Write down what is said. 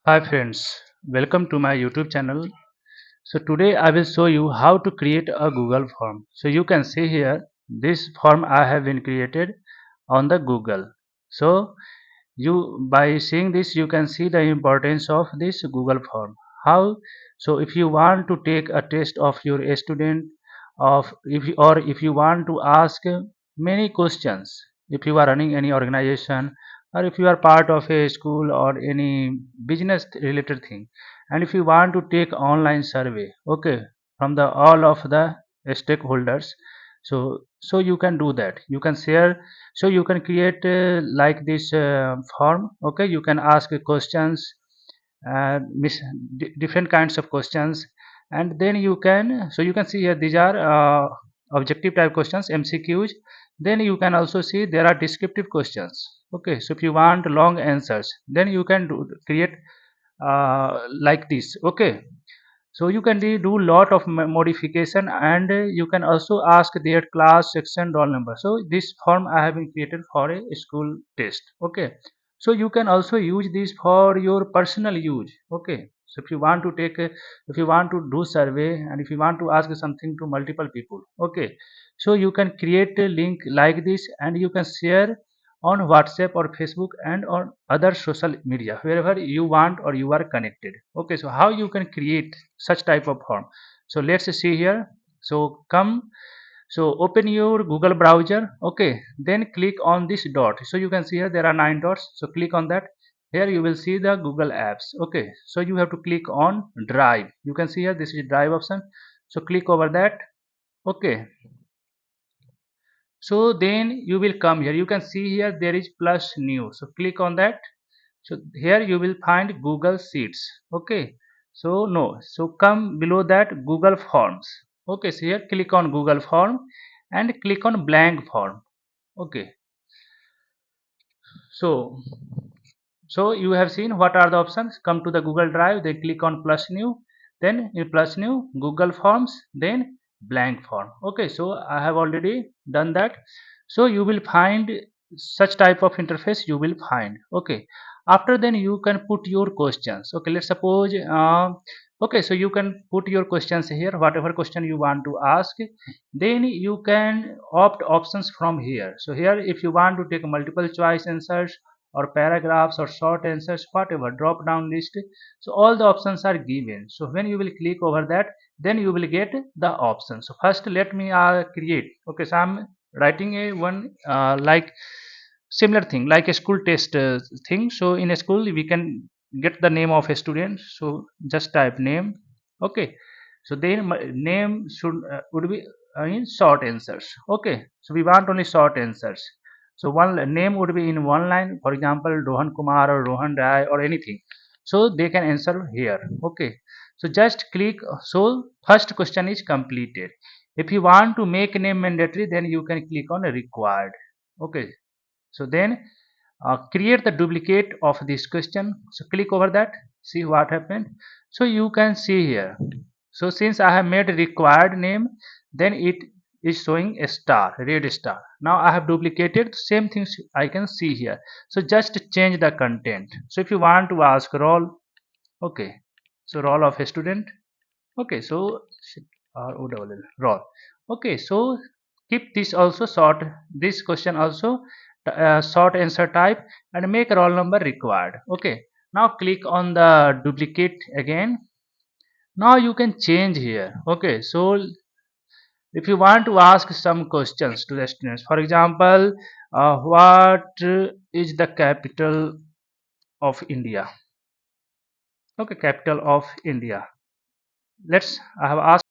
Hi friends, welcome to my YouTube channel. So today I will show you how to create a Google form. So you can see here this form I have been created on the Google. So you by seeing this you can see the importance of this Google form. How? So if you want to take a test of your student or if you want to ask many questions, if you are running any organization or if you are part of a school or any business related thing, and if you want to take online survey, okay, from the all of the stakeholders, so you can do that. You can share, so you can create like this form. Okay, you can ask questions, uh, different kinds of questions, and then you can, so you can see here these are objective type questions, mcqs. Then you can also see there are descriptive questions. Okay, so if you want long answers, then you can create like this. Okay, so you can do lot of modification, and you can also ask their class, section, roll number. So this form I have been created for a school test. Okay, so you can also use this for your personal use. Okay, so if you want to take if you want to do survey and if you want to ask something to multiple people, okay, so you can create a link like this and you can share on WhatsApp or Facebook and on other social media wherever you want or you are connected. Okay, so how you can create such type of form? So let's see here. So come, so open your Google browser. Okay, then click on this dot. So you can see here there are 9 dots. So click on that. Here you will see the Google apps. Okay, so you have to click on drive. You can see here this is drive option. So click over that. Okay, so then you will come here. You can see here there is plus new. So click on that. So here you will find Google Sheets. Okay, so no, so come below that Google Forms. Okay, so here click on Google Form and click on blank form. Okay, so you have seen what are the options. Come to the Google Drive, then click on plus new, then in plus new Google Forms, then blank form. Okay, so I have already done that. So you will find such type of interface you will find. Okay, after then you can put your questions. Okay, let's suppose okay, so you can put your questions here, whatever question you want to ask. Then you can opt options from here. So here if you want to take multiple choice answers or paragraphs or short answers, whatever, drop down list, so all the options are given. So when you will click over that, then you will get the option. So first let me create. Okay, so I'm writing a one like similar thing like a school test thing. So in a school we can get the name of a student, so just type name. Okay, so then name should would be in short answers. Okay, so we want only short answers. So one name would be in one line, for example Rohan Kumar or Rohan Rai or anything, so they can answer here. Okay, so just click. So first question is completed. If you want to make name mandatory, then you can click on required. Okay, so then create the duplicate of this question. So click over that, see what happened. So you can see here, so since I have made required name, then it is showing a star, red star. Now I have duplicated same things I can see here. So just change the content. So if you want to ask roll, okay, so roll of a student. Okay, so roll. Okay, so keep this also short, this question also short answer type, and make roll number required. Okay, now click on the duplicate again. Now you can change here. Okay, so if you want to ask some questions to the students, for example what is the capital of India? Okay, capital of India. Let's I have asked